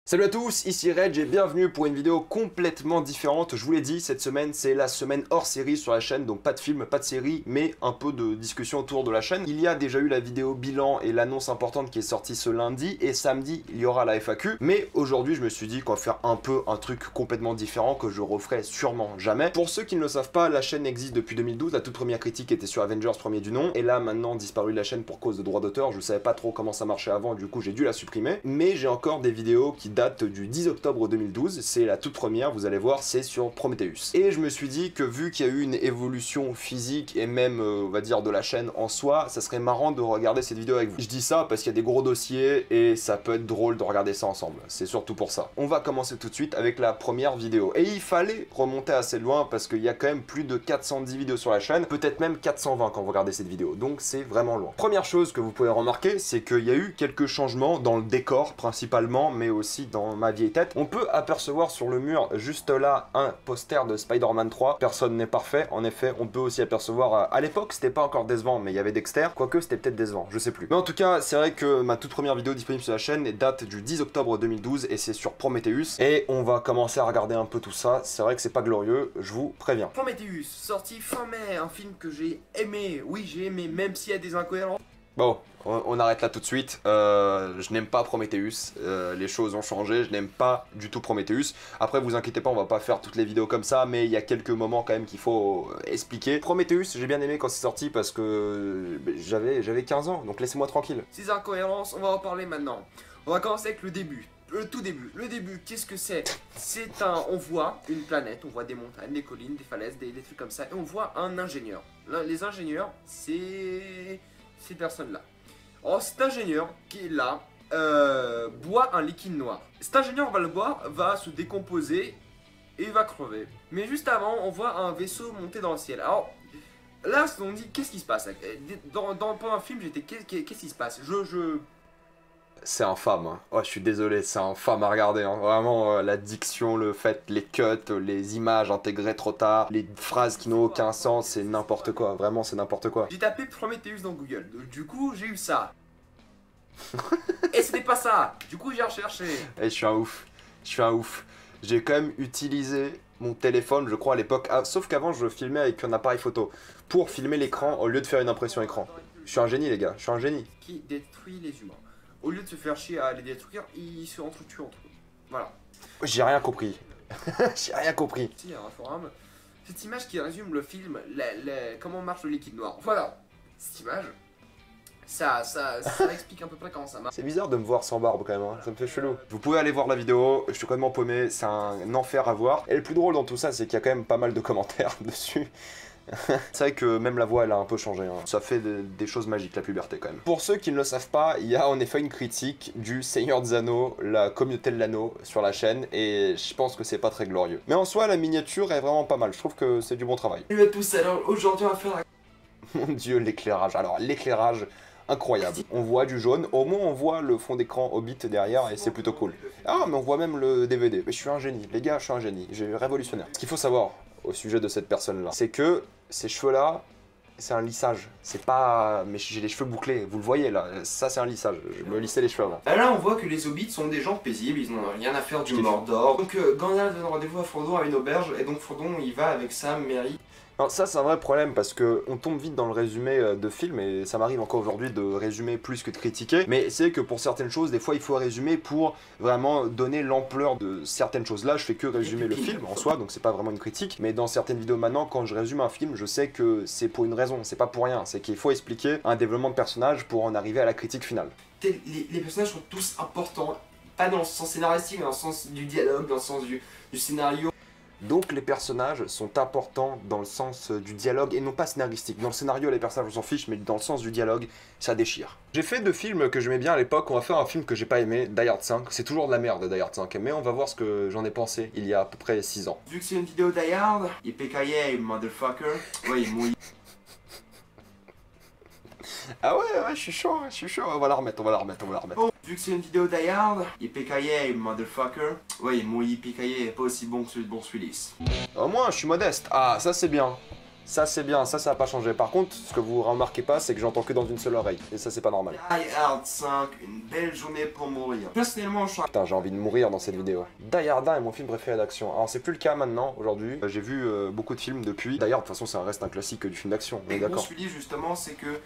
Salut à tous, ici Reg et bienvenue pour une vidéo complètement différente. Je vous l'ai dit, cette semaine c'est la semaine hors série sur la chaîne, donc pas de film, pas de série, mais un peu de discussion autour de la chaîne. Il y a déjà eu la vidéo bilan et l'annonce importante qui est sortie ce lundi, et samedi il y aura la FAQ. Mais aujourd'hui je me suis dit qu'on va faire un truc complètement différent que je referai sûrement jamais. Pour ceux qui ne le savent pas, la chaîne existe depuis 2012, la toute première critique était sur Avengers premier du nom, et là maintenant disparu de la chaîne pour cause de droits d'auteur. Je savais pas trop comment ça marchait avant, du coup j'ai dû la supprimer. Mais j'ai encore des vidéos qui date du 10 octobre 2012, c'est la toute première, vous allez voir, c'est sur Prometheus. Et je me suis dit que vu qu'il y a eu une évolution physique et même, on va dire, de la chaîne en soi, ça serait marrant de regarder cette vidéo avec vous. Je dis ça parce qu'il y a des gros dossiers et ça peut être drôle de regarder ça ensemble, c'est surtout pour ça. On va commencer tout de suite avec la première vidéo. Et il fallait remonter assez loin parce qu'il y a quand même plus de 410 vidéos sur la chaîne, peut-être même 420 quand vous regardez cette vidéo, donc c'est vraiment loin. Première chose que vous pouvez remarquer, c'est qu'il y a eu quelques changements dans le décor principalement, mais aussi dans ma vieille tête. On peut apercevoir sur le mur juste là un poster de Spider-Man 3. Personne n'est parfait, en effet. On peut aussi apercevoir, à l'époque c'était pas encore décevant, mais il y avait Dexter, quoique c'était peut-être décevant, je sais plus. Mais en tout cas, c'est vrai que ma toute première vidéo disponible sur la chaîne date du 10 octobre 2012 et c'est sur Prometheus. Et on va commencer à regarder un peu tout ça. C'est vrai que c'est pas glorieux, je vous préviens. Prometheus, sorti fin mai, un film que j'ai aimé. Oui, j'ai aimé, même s'il y a des incohérences. Bon, on arrête là tout de suite. Je n'aime pas Prometheus. Les choses ont changé. Je n'aime pas du tout Prometheus. Après, vous inquiétez pas, on va pas faire toutes les vidéos comme ça, mais il y a quelques moments quand même qu'il faut expliquer. Prometheus, j'ai bien aimé quand c'est sorti parce que j'avais 15 ans, donc laissez-moi tranquille. Ces incohérences, on va en parler maintenant. On va commencer avec le début. Le tout début. Le début, qu'est-ce que c'est? C'est un... On voit une planète, on voit des montagnes, des collines, des falaises, des trucs comme ça, et on voit un ingénieur. Là, les ingénieurs, c'est... ces personnes-là. Alors cet ingénieur qui est là boit un liquide noir. Cet ingénieur va le boire, va se décomposer et va crever. Mais juste avant, on voit un vaisseau monter dans le ciel. Alors là, on dit qu'est-ce qui se passe? Pendant un film, j'étais qu'est-ce qui se passe? C'est infâme, hein. Oh, je suis désolé, c'est infâme à regarder, hein. Vraiment, la diction, le fait, les cuts, les images intégrées trop tard, les phrases qui n'ont aucun sens, c'est n'importe quoi, vraiment c'est n'importe quoi. J'ai tapé Prometheus dans Google, du coup j'ai eu ça. Et c'était pas ça, du coup j'ai recherché. Et je suis un ouf. J'ai quand même utilisé mon téléphone, je crois à l'époque, sauf qu'avant je filmais avec un appareil photo, pour filmer l'écran au lieu de faire une impression écran. Je suis un génie les gars, je suis un génie. Qui détruit les humains. Au lieu de se faire chier à les détruire, ils se entretuent entre eux. Voilà. J'ai rien compris. J'ai rien compris. Il y a un forum. Cette image qui résume le film, comment marche le liquide noir. Voilà. Cette image, ça explique à peu près comment ça marche. C'est bizarre de me voir sans barbe quand même, hein. Ça me fait chelou. Vous pouvez aller voir la vidéo, je suis complètement paumé, c'est un enfer à voir. Et le plus drôle dans tout ça, c'est qu'il y a quand même pas mal de commentaires dessus. C'est vrai que même la voix elle a un peu changé, hein. Ça fait des choses magiques la puberté quand même. Pour ceux qui ne le savent pas, il y a en effet une critique du Seigneur des Anneaux, la communauté de l'anneau sur la chaîne, et je pense que c'est pas très glorieux. Mais en soi la miniature est vraiment pas mal, je trouve que c'est du bon travail. Salut à tous, alors aujourd'hui on va faire Mon dieu, l'éclairage. Alors l'éclairage, incroyable. On voit du jaune, au moins on voit le fond d'écran Hobbit derrière et c'est plutôt cool. Ah mais on voit même le DVD. Mais je suis un génie, les gars, je suis un génie, j'ai révolutionnaire. Ce qu'il faut savoir au sujet de cette personne là, c'est que ces cheveux là, c'est un lissage. C'est pas... mais j'ai les cheveux bouclés, vous le voyez là, ça c'est un lissage, je me lissais les cheveux avant. Là on voit que les hobbits sont des gens paisibles, ils n'ont rien à faire du Mordor. Donc Gandalf donne rendez-vous à Frodon à une auberge, et donc Frodon il va avec Sam, Merry. Alors ça c'est un vrai problème parce que on tombe vite dans le résumé de film et ça m'arrive encore aujourd'hui de résumer plus que de critiquer, mais c'est que pour certaines choses des fois il faut résumer pour vraiment donner l'ampleur de certaines choses. Là je fais que résumer le film en soi, donc c'est pas vraiment une critique, mais dans certaines vidéos maintenant quand je résume un film je sais que c'est pour une raison, c'est pas pour rien, c'est qu'il faut expliquer un développement de personnage pour en arriver à la critique finale. Les personnages sont tous importants, pas dans le sens scénaristique mais dans le sens du dialogue, dans le sens du scénario. Donc les personnages sont importants dans le sens du dialogue et non pas scénaristique. Dans le scénario les personnages on s'en fiche, mais dans le sens du dialogue ça déchire. J'ai fait deux films que j'aimais bien à l'époque, on va faire un film que j'ai pas aimé, Die Hard 5, c'est toujours de la merde Die Hard 5, mais on va voir ce que j'en ai pensé il y a à peu près 6 ans. Vu que c'est une vidéo Die Hard, yippee motherfucker, ouais il mouille. Ah ouais, je suis chaud, on va la remettre. Bon, vu que c'est une vidéo Die Hard, yippee motherfucker, ouais mon yippee pas aussi bon que celui de Bruce Willis. Au moins je suis modeste, ah ça c'est bien. Ça c'est bien, ça a pas changé. Par contre, ce que vous remarquez pas, c'est que j'entends que dans une seule oreille. Et ça c'est pas normal. Die Hard 5, une belle journée pour mourir. Personnellement, je suis... Putain, j'ai envie de mourir dans cette vidéo. Die Hard 1 est mon film préféré d'action. Alors c'est plus le cas maintenant, aujourd'hui. J'ai vu beaucoup de films depuis. D'ailleurs, de toute façon, ça reste un classique du film d'action. On est Et d'accord. je suis dit justement, c'est que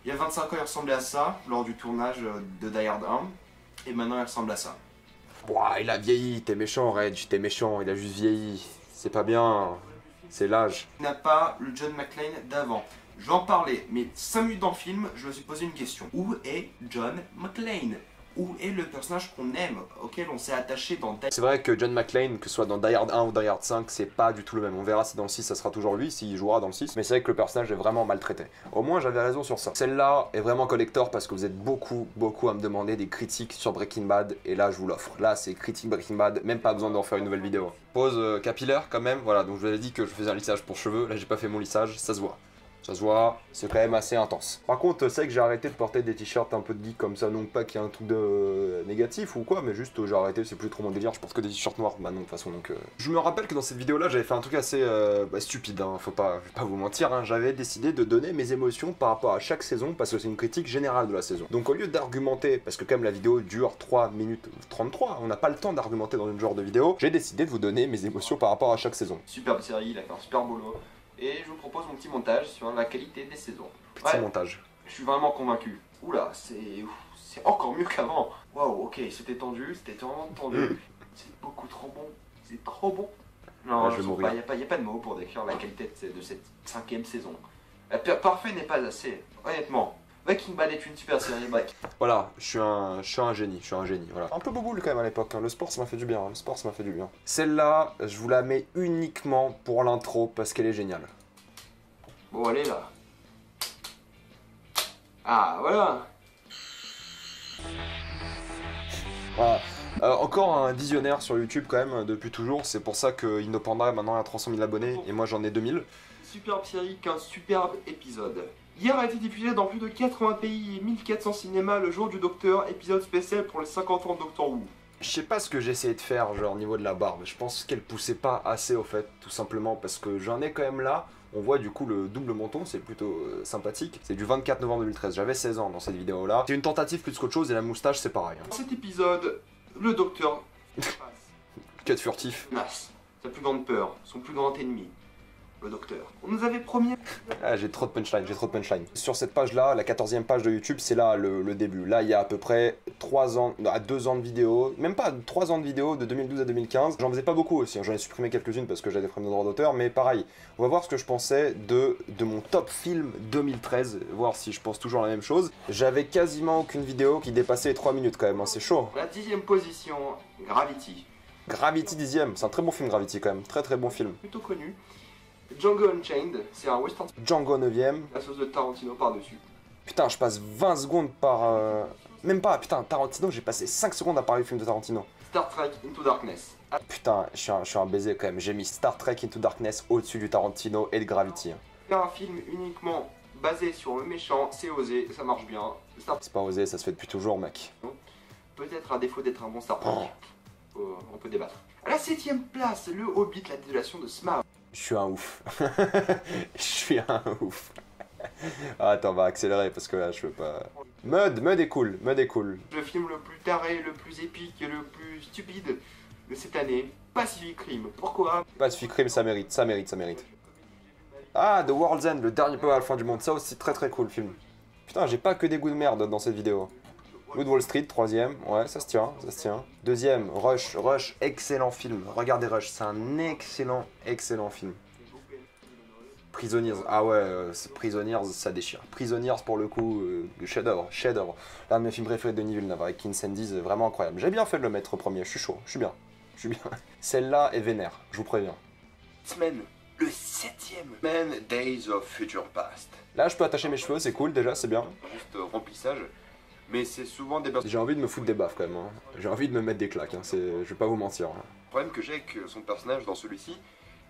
il y a 25 ans, il ressemblait à ça lors du tournage de Die Hard 1. Et maintenant, il ressemble à ça. Ouah, il a vieilli, t'es méchant, Reg, t'es méchant, il a juste vieilli. C'est pas bien. C'est l'âge. Il n'a pas le John McClane d'avant. J'en parlais, mais 5 minutes dans le film, je me suis posé une question. Où est John McClane? Où est le personnage qu'on aime, auquel on s'est attaché dans Die... C'est vrai que John McClane, que ce soit dans Die Hard 1 ou Die Hard 5, c'est pas du tout le même. On verra si dans le 6 ça sera toujours lui, s'il jouera dans le 6. Mais c'est vrai que le personnage est vraiment maltraité. Au moins j'avais raison sur ça. Celle-là est vraiment collector parce que vous êtes beaucoup à me demander des critiques sur Breaking Bad. Et là je vous l'offre. Là c'est critique Breaking Bad, même pas besoin d'en faire une nouvelle vidéo. Pause capillaire quand même, voilà. Donc je vous avais dit que je faisais un lissage pour cheveux. Là j'ai pas fait mon lissage, ça se voit. Ça se voit, c'est quand même assez intense. Par contre, c'est vrai que j'ai arrêté de porter des t-shirts un peu de geek comme ça, non pas qu'il y ait un truc de négatif ou quoi, mais juste j'ai arrêté, c'est plus trop mon délire, je porte que des t-shirts noirs maintenant de toute façon, donc... Je me rappelle que dans cette vidéo-là, j'avais fait un truc assez stupide, hein, faut pas vous mentir, hein, j'avais décidé de donner mes émotions par rapport à chaque saison, parce que c'est une critique générale de la saison. Donc au lieu d'argumenter, parce que quand même la vidéo dure 3 minutes 33, on n'a pas le temps d'argumenter dans une genre de vidéo, j'ai décidé de vous donner mes émotions par rapport à chaque saison. Superbe série, il a fait un super boulot. Et je vous propose mon petit montage sur la qualité des saisons. Petit montage. Je suis vraiment convaincu. Oula, c'est encore mieux qu'avant. Waouh, ok, c'était tendu, c'était vraiment tendu. C'est beaucoup trop bon, c'est trop bon. Non, je vais mourir. Il n'y a pas de mots pour décrire la qualité de cette 5ème saison. Parfait n'est pas assez, honnêtement. Breaking Bad est une super série, mec. Voilà, je suis un génie, voilà. Un peu boboule quand même à l'époque, hein. Le sport ça m'a fait du bien, le sport ça m'a fait du bien. Celle-là, je vous la mets uniquement pour l'intro parce qu'elle est géniale. Bon, allez là. Ah, voilà. Voilà. Encore un visionnaire sur YouTube quand même, depuis toujours, c'est pour ça que Innopanda maintenant a 300 000 abonnés et moi j'en ai 2000. Superbe série qu'un superbe épisode. Hier a été diffusé dans plus de 80 pays et 1400 cinémas le jour du Docteur, épisode spécial pour les 50 ans de Doctor Who. Je sais pas ce que j'ai essayé de faire, genre au niveau de la barbe, je pense qu'elle poussait pas assez au fait, tout simplement parce que j'en ai quand même là, on voit du coup le double menton, c'est plutôt sympathique. C'est du 24 novembre 2013, j'avais 16 ans dans cette vidéo là. C'est une tentative plus qu'autre chose et la moustache c'est pareil. Hein. Dans cet épisode, le Docteur Cut furtif. menace sa plus grande peur, son plus grand ennemi. Le Docteur. On nous avait promis... Ah, j'ai trop de punchline, Sur cette page-là, la 14e page de YouTube, c'est là le début. Là, il y a à peu près 2 ans de vidéos, même pas 3 ans de vidéos, de 2012 à 2015. J'en faisais pas beaucoup aussi, hein. J'en ai supprimé quelques-unes parce que j'avais des problèmes de droit d'auteur, mais pareil. On va voir ce que je pensais de mon top film 2013, voir si je pense toujours la même chose. J'avais quasiment aucune vidéo qui dépassait les 3 minutes quand même, hein. C'est chaud. La 10ème position, Gravity. Gravity 10ème, c'est un très bon film Gravity quand même, très bon film. Plutôt connu. Django Unchained, c'est un western. Django 9ème. La sauce de Tarantino par-dessus. Putain, je passe 20 secondes par... Même pas, putain, Tarantino, j'ai passé 5 secondes à parler du film de Tarantino. Star Trek Into Darkness. Putain, je suis un baiser quand même. J'ai mis Star Trek Into Darkness au-dessus du Tarantino et de Gravity. Faire un film uniquement basé sur le méchant, c'est osé, ça marche bien. C'est pas osé, ça se fait depuis toujours, mec. Peut-être à défaut d'être un bon Star Trek. On peut débattre. À la 7ème place, le Hobbit, la désolation de Smaug. Je suis un ouf. Je suis un ouf. Ah, attends, on va accélérer parce que là, je veux pas... Mud est cool, Le film le plus taré, le plus épique et le plus stupide de cette année, Pacific Rim. Pourquoi? Pacific Rim, ça mérite. Ah, The World's End, le dernier peu à la fin du monde. Ça aussi, très cool film. Putain, j'ai pas que des goûts de merde dans cette vidéo. Good Wall Street, 3ème, ouais, ça se tient. 2ème, Rush, excellent film. Regardez Rush, c'est un excellent film. Prisoners, ah ouais, Prisoners, ça déchire. Prisoners, pour le coup, chef-d'œuvre. L'un de mes films préférés de Denis Villeneuve, avec King Sandy, vraiment incroyable. J'ai bien fait de le mettre premier, je suis chaud, je suis bien. Celle-là est vénère, je vous préviens. X-Men, le 7ème. Men Days of Future Past. Là, je peux attacher mes cheveux, c'est cool déjà, c'est bien. Juste remplissage. Mais c'est souvent des... J'ai envie de me foutre des baffes quand même, hein. J'ai envie de me mettre des claques, hein. Je vais pas vous mentir. Hein. Le problème que j'ai avec son personnage dans celui-ci,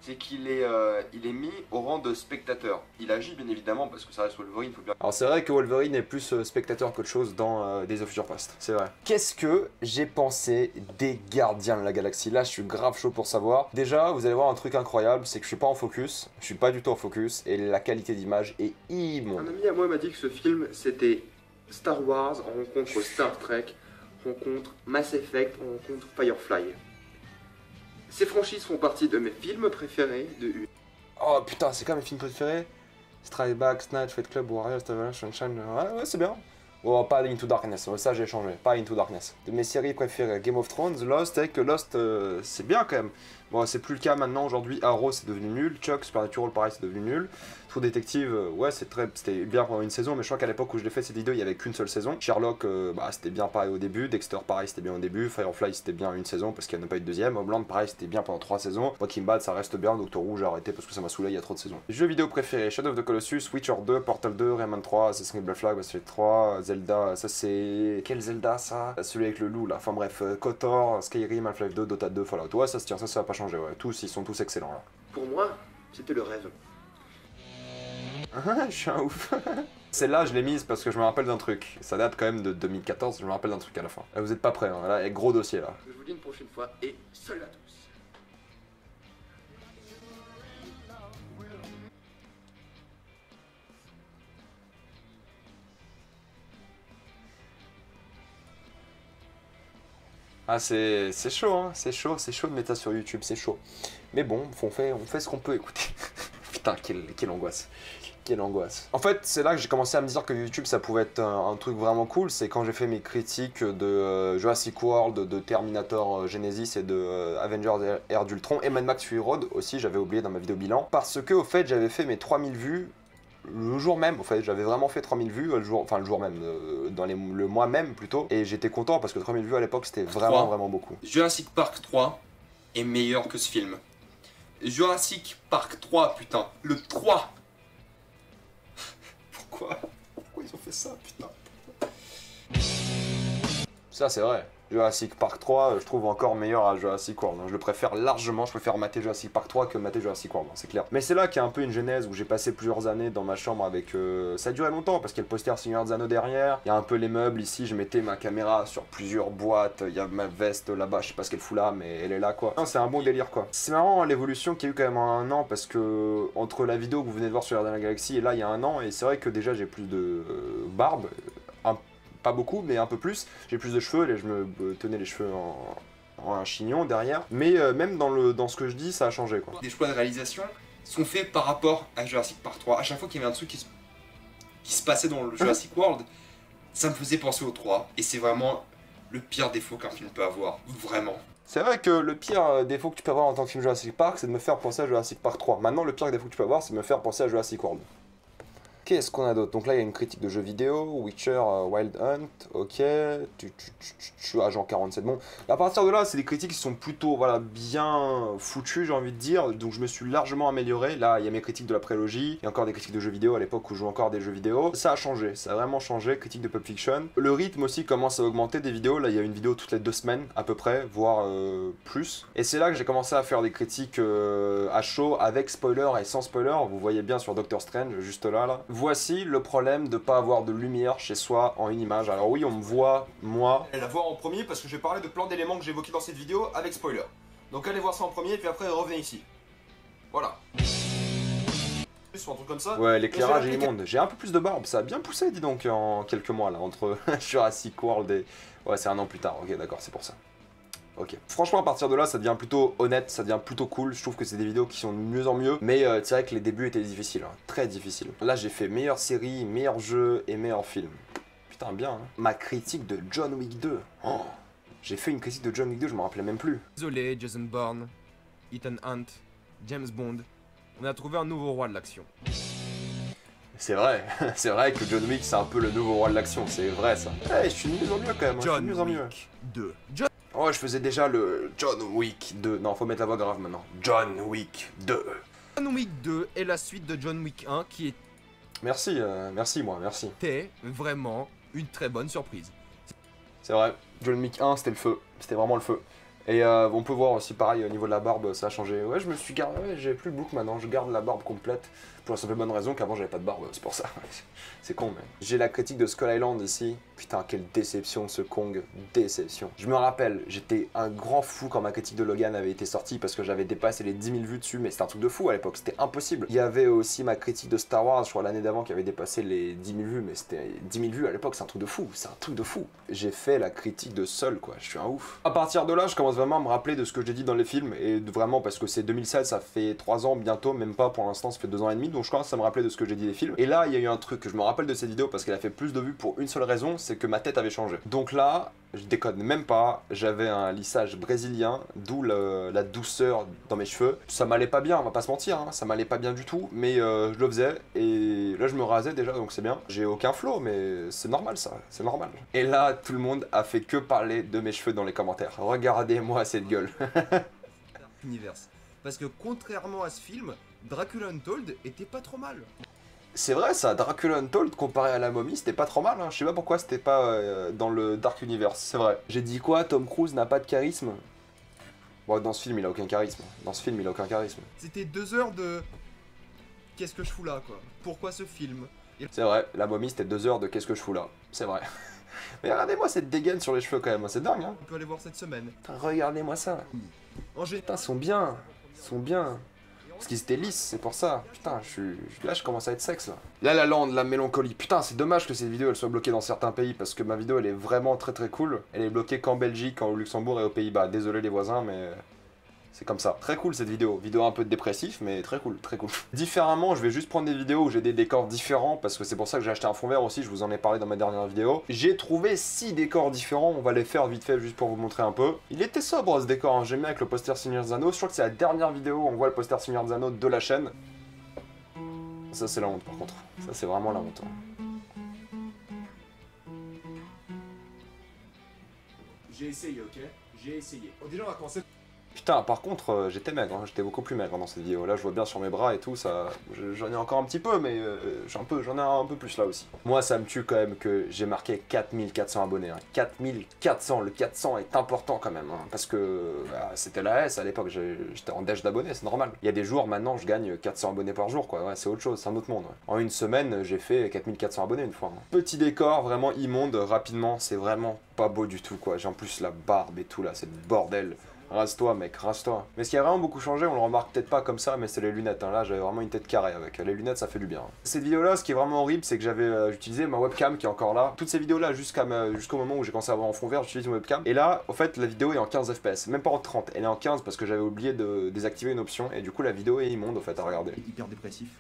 c'est qu'il est, il est mis au rang de spectateur. Il agit bien évidemment parce que ça reste Wolverine, faut bien... Alors c'est vrai que Wolverine est plus spectateur qu'autre chose dans Days of Future Past, c'est vrai. Qu'est-ce que j'ai pensé des Gardiens de la Galaxie? Là je suis grave chaud pour savoir. Déjà vous allez voir un truc incroyable, c'est que je suis pas en focus, je suis pas du tout en focus et la qualité d'image est immonde. Un ami à moi m'a dit que ce film c'était Star Wars rencontre Star Trek, rencontre Mass Effect, rencontre Firefly. Ces franchises font partie de mes films préférés de une. Oh putain, c'est quoi mes films préférés? Strike Back, Snatch, Fight Club, Warriors, Avalanche, Sunshine. Ouais, c'est bien. Oh, pas Into Darkness, ça j'ai changé, pas Into Darkness. De mes séries préférées, Game of Thrones, Lost, avec Lost, c'est bien quand même. Bon, c'est plus le cas maintenant, aujourd'hui, Arrow c'est devenu nul, Chuck, Supernatural, pareil, c'est devenu nul. True Detective, ouais, c'était bien pendant une saison, mais je crois qu'à l'époque où je l'ai fait cette vidéo, il y avait qu'une seule saison. Sherlock, bah, c'était bien pareil au début, Dexter, pareil, c'était bien au début, Firefly, c'était bien une saison parce qu'il n'y en a pas eu de deuxième, Homeland, pareil, c'était bien pendant 3 saisons, Breaking Bad, ça reste bien, Doctor Who, j'ai arrêté parce que ça m'a saoulé, il y a trop de saisons. Jeux vidéo préférés, Shadow of the Colossus, Witcher 2, Portal 2, Rayman 3, Assassin's Creed Black Flag, Battlefield 3, Zelda, ça c'est... Quel Zelda ça? Celui avec le loup là, enfin bref, KOTOR, Skyrim, Half-Life 2, Dota 2, Fallout, ouais ça se tient, ça va pas changer, ouais, tous, ils sont tous excellents là. Pour moi, c'était le rêve. Ah, je suis un ouf. Celle-là, je l'ai mise parce que je me rappelle d'un truc. Ça date quand même de 2014, je me rappelle d'un truc à la fin. Vous êtes pas prêts, hein. Là, gros dossier là. Je vous dis une prochaine fois et seul à tous. Ah c'est chaud hein, c'est chaud de mettre ça sur YouTube, c'est chaud. Mais bon, on fait ce qu'on peut écouter. Putain, quelle angoisse. Quelle angoisse. En fait, c'est là que j'ai commencé à me dire que YouTube, ça pouvait être un truc vraiment cool. C'est quand j'ai fait mes critiques de Jurassic World, de Terminator Genesis et de Avengers Ère d'Ultron et Mad Max Fury Road aussi, j'avais oublié dans ma vidéo bilan. Parce que, au fait, j'avais fait mes 3000 vues le jour même, en fait, j'avais vraiment fait 3000 vues, le jour même, dans le mois même plutôt, et j'étais content parce que 3000 vues à l'époque c'était vraiment beaucoup. Jurassic Park 3 est meilleur que ce film. Jurassic Park 3, putain, le 3. Pourquoi ils ont fait ça, putain? Ça c'est vrai. Jurassic Park 3, je trouve encore meilleur à Jurassic World. Je le préfère largement, je préfère mater Jurassic Park 3 que mater Jurassic World, c'est clair. Mais c'est là qu'il y a un peu une genèse où j'ai passé plusieurs années dans ma chambre avec... Ça a duré longtemps parce qu'il y a le poster Seigneur des Anneaux derrière, il y a un peu les meubles ici, je mettais ma caméra sur plusieurs boîtes, il y a ma veste là-bas, je sais pas ce qu'elle fout là, mais elle est là quoi. C'est un bon délire quoi. C'est marrant l'évolution qu'il y a eu quand même en un an parce que entre la vidéo que vous venez de voir sur Gardien de la Galaxie et là il y a un an, et c'est vrai que déjà j'ai plus de barbe, pas beaucoup, mais un peu plus. J'ai plus de cheveux, et je me tenais les cheveux en un chignon derrière. Mais même dans ce que je dis, ça a changé quoi. Les choix de réalisation sont faits par rapport à Jurassic Park 3. À chaque fois qu'il y avait un truc qui se passait dans le Jurassic World, ça me faisait penser au 3. Et c'est vraiment le pire défaut qu'un film peut avoir. Vraiment. C'est vrai que le pire défaut que tu peux avoir en tant que film Jurassic Park, c'est de me faire penser à Jurassic Park 3. Maintenant, le pire défaut que tu peux avoir, c'est de me faire penser à Jurassic World. Qu'est-ce qu'on a d'autre? Donc là, il y a une critique de jeux vidéo, Witcher, Wild Hunt, ok, Agent 47, bon. À partir de là, c'est des critiques qui sont plutôt, voilà, bien foutues, j'ai envie de dire, donc je me suis largement amélioré. Là, il y a mes critiques de la prélogie, il y a encore des critiques de jeux vidéo à l'époque où je jouais encore des jeux vidéo. Ça a changé, ça a vraiment changé, critique de Pulp Fiction. Le rythme aussi commence à augmenter des vidéos, là, il y a une vidéo toutes les 2 semaines, à peu près, voire plus. Et c'est là que j'ai commencé à faire des critiques à chaud, avec spoiler et sans spoiler, vous voyez bien sur Doctor Strange, juste là. Voici le problème de pas avoir de lumière chez soi en une image. Alors oui, on me voit, moi... Allez la voir en premier parce que je vais parler de plein d'éléments que j'ai évoqués dans cette vidéo avec spoiler. Donc allez voir ça en premier et puis après revenez ici. Voilà. Sur un truc comme ça. Ouais, l'éclairage est immonde. J'ai un peu plus de barbe, ça a bien poussé, dis donc, en quelques mois là, entre Jurassic World et... Ouais, c'est un an plus tard, ok, d'accord, c'est pour ça. Ok. Franchement, à partir de là, ça devient plutôt honnête, ça devient plutôt cool. Je trouve que c'est des vidéos qui sont de mieux en mieux. Mais c'est vrai que les débuts étaient difficiles, hein. Très difficiles. Là, j'ai fait meilleure série, meilleur jeu et meilleur film. Putain, bien, hein. Ma critique de John Wick 2. Oh, j'ai fait une critique de John Wick 2, je me rappelais même plus. Désolé, Jason Bourne, Ethan Hunt, James Bond. On a trouvé un nouveau roi de l'action. C'est vrai que John Wick, c'est un peu le nouveau roi de l'action. C'est vrai, ça. Hey, je suis de mieux en mieux, quand même. John je suis de mieux en mieux. Wick 2. Oh, je faisais déjà le John Wick 2. Non, faut mettre la voix grave maintenant. John Wick 2. John Wick 2 est la suite de John Wick 1 qui Merci, merci. était vraiment une très bonne surprise. C'est vrai, John Wick 1, c'était le feu. C'était vraiment le feu. Et on peut voir aussi pareil au niveau de la barbe, ça a changé. Ouais, je me suis gardé, ouais, j'ai plus le look maintenant, je garde la barbe complète. Pour la simple bonne raison qu'avant j'avais pas de barbe, c'est pour ça. C'est con, mais. J'ai la critique de Skull Island ici. Putain, quelle déception ce Kong, déception. Je me rappelle, j'étais un grand fou quand ma critique de Logan avait été sortie parce que j'avais dépassé les 10 000 vues dessus, mais c'était un truc de fou à l'époque, c'était impossible. Il y avait aussi ma critique de Star Wars, je crois l'année d'avant, qui avait dépassé les 10 000 vues, mais c'était 10 000 vues à l'époque, c'est un truc de fou, c'est un truc de fou. J'ai fait la critique de Seul, quoi, je suis un ouf. À partir de là, je commence vraiment à me rappeler de ce que j'ai dit dans les films, et vraiment parce que c'est 2016, ça fait 3 ans bientôt, même pas pour l'instant, ça fait 2 ans et demi, donc je commence à me rappeler de ce que j'ai dit des films. Et là, il y a eu un truc que je me rappelle de cette vidéo parce qu'elle a fait plus de vues pour une seule raison, c'est que ma tête avait changé. Donc là, je déconne même pas, j'avais un lissage brésilien, d'où la douceur dans mes cheveux. Ça m'allait pas bien, on va pas se mentir, hein, ça m'allait pas bien du tout, mais je le faisais, et là je me rasais déjà, donc c'est bien. J'ai aucun flow, mais c'est normal ça, c'est normal. Et là, tout le monde a fait que parler de mes cheveux dans les commentaires. Regardez-moi cette gueule. Universe. Parce que contrairement à ce film, Dracula Untold était pas trop mal. C'est vrai ça, Dracula Untold comparé à la momie, c'était pas trop mal, hein. Je sais pas pourquoi c'était pas dans le Dark Universe, c'est vrai. J'ai dit quoi, Tom Cruise n'a pas de charisme? Bon, dans ce film il a aucun charisme, dans ce film il a aucun charisme. C'était 2 heures de... Qu'est-ce que je fous là, quoi? Pourquoi ce film? C'est vrai, la momie c'était 2 heures de qu'est-ce que je fous là, c'est vrai. Mais regardez-moi cette dégaine sur les cheveux quand même, c'est dingue hein. On peut aller voir cette semaine. Putain, regardez-moi ça. Putain, ils sont bien, ils sont bien. Parce qu'ils étaient lisses, c'est pour ça. Putain, là je commence à être sexe là. La La Land, la mélancolie. Putain, c'est dommage que cette vidéo elle soit bloquée dans certains pays parce que ma vidéo elle est vraiment très très cool. Elle est bloquée qu'en Belgique, au Luxembourg et aux Pays-Bas. Désolé les voisins, mais c'est comme ça. Très cool cette vidéo. Vidéo un peu dépressif, mais très cool, très cool. Différemment, je vais juste prendre des vidéos où j'ai des décors différents parce que c'est pour ça que j'ai acheté un fond vert aussi. Je vous en ai parlé dans ma dernière vidéo. J'ai trouvé 6 décors différents. On va les faire vite fait juste pour vous montrer un peu. Il était sobre ce décor, hein. J'aime bien avec le poster Seigneur des Anneaux. Je crois que c'est la dernière vidéo où on voit le poster Seigneur des Anneaux de la chaîne. Ça, c'est la honte par contre. Ça, c'est vraiment la honte. J'ai essayé, ok? J'ai essayé. Bon, déjà, on va commencer. Putain, par contre, j'étais maigre, hein. J'étais beaucoup plus maigre dans cette vidéo. Là, je vois bien sur mes bras et tout, ça, j'en ai encore un petit peu, mais j'en ai un peu plus là aussi. Moi, ça me tue quand même que j'ai marqué 4400 abonnés. Hein. 4400, le 400 est important quand même, hein, parce que bah, c'était la S à l'époque, j'étais en dèche d'abonnés, c'est normal. Il y a des jours, maintenant, je gagne 400 abonnés par jour, quoi. Ouais, c'est autre chose, c'est un autre monde. Ouais. En une semaine, j'ai fait 4400 abonnés une fois. Hein. Petit décor, vraiment immonde, rapidement, c'est vraiment pas beau du tout, quoi. J'ai en plus la barbe et tout, là, c'est le bordel. Rase-toi mec, rase-toi. Mais ce qui a vraiment beaucoup changé, on le remarque peut-être pas comme ça, mais c'est les lunettes. Hein. Là, j'avais vraiment une tête carrée avec. Les lunettes, ça fait du bien. Cette vidéo-là, ce qui est vraiment horrible, c'est que j'avais utilisé ma webcam qui est encore là. Toutes ces vidéos-là, jusqu'au moment où j'ai commencé à avoir en fond vert, j'utilise ma webcam. Et là, en fait, la vidéo est en 15 fps, même pas en 30. Elle est en 15 parce que j'avais oublié de désactiver une option. Et du coup, la vidéo est immonde, en fait, à regarder. Hyper dépressif.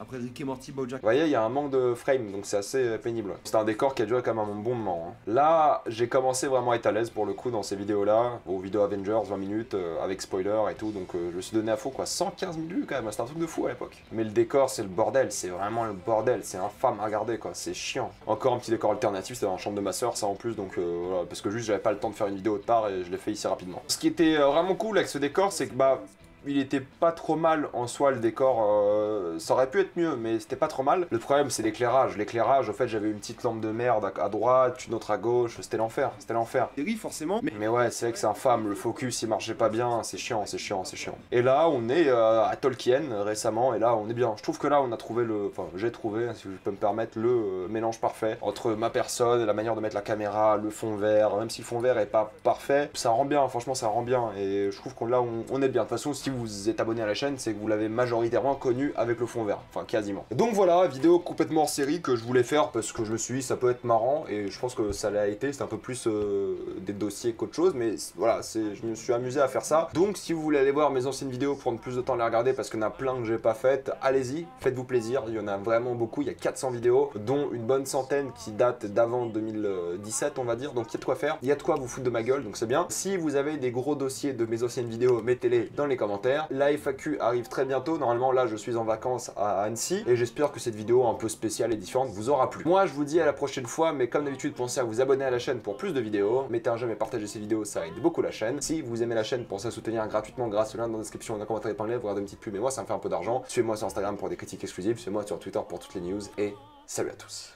Après Rick et Morty, Bojack. Vous voyez, il y a un manque de frame, donc c'est assez pénible. C'est un décor qui a duré quand même un bon moment. Hein. Là, j'ai commencé vraiment à être à l'aise pour le coup dans ces vidéos-là, aux vidéos Avengers, 20 minutes, avec spoiler et tout, donc je me suis donné à fond quoi. 115 000 vues quand même, c'était un truc de fou à l'époque. Mais le décor, c'est le bordel, c'est vraiment le bordel, c'est infâme à regarder quoi, c'est chiant. Encore un petit décor alternatif, c'était dans la chambre de ma soeur, ça en plus, donc voilà, parce que juste j'avais pas le temps de faire une vidéo de part et je l'ai fait ici rapidement. Ce qui était vraiment cool avec ce décor, c'est que bah, il était pas trop mal en soi le décor, ça aurait pu être mieux mais c'était pas trop mal. Le problème c'est l'éclairage, au fait j'avais une petite lampe de merde à droite, une autre à gauche, c'était l'enfer, c'était l'enfer. Série forcément, Mais ouais c'est vrai que c'est infâme, le focus il marchait pas bien, c'est chiant, c'est chiant, c'est chiant. Et là on est à Tolkien récemment et là on est bien, je trouve que là on a trouvé j'ai trouvé, si je peux me permettre, le mélange parfait entre ma personne, la manière de mettre la caméra, le fond vert, même si le fond vert est pas parfait, ça rend bien, franchement ça rend bien et je trouve qu'on là on est bien. De toute façon si vous êtes abonné à la chaîne, c'est que vous l'avez majoritairement connu avec le fond vert, enfin quasiment. Donc voilà, vidéo complètement hors série que je voulais faire parce que je me suis dit ça peut être marrant et je pense que ça l'a été, c'est un peu plus des dossiers qu'autre chose, mais voilà, je me suis amusé à faire ça. Donc si vous voulez aller voir mes anciennes vidéos, prendre plus de temps à les regarder parce qu'il y en a plein que j'ai pas faites, allez-y, faites-vous plaisir, il y en a vraiment beaucoup, il y a 400 vidéos, dont une bonne centaine qui datent d'avant 2017 on va dire, donc il y a de quoi faire, il y a de quoi vous foutre de ma gueule, donc c'est bien. Si vous avez des gros dossiers de mes anciennes vidéos, mettez-les dans les commentaires. La FAQ arrive très bientôt, normalement là je suis en vacances à Annecy et j'espère que cette vidéo un peu spéciale et différente vous aura plu. Moi je vous dis à la prochaine fois, mais comme d'habitude pensez à vous abonner à la chaîne pour plus de vidéos, mettez un j'aime et partagez ces vidéos, ça aide beaucoup la chaîne. Si vous aimez la chaîne, pensez à soutenir gratuitement grâce au lien dans la description et dans le commentaire épinglé, vous regardez une petite pub et moi ça me fait un peu d'argent. Suivez-moi sur Instagram pour des critiques exclusives, suivez-moi sur Twitter pour toutes les news et salut à tous.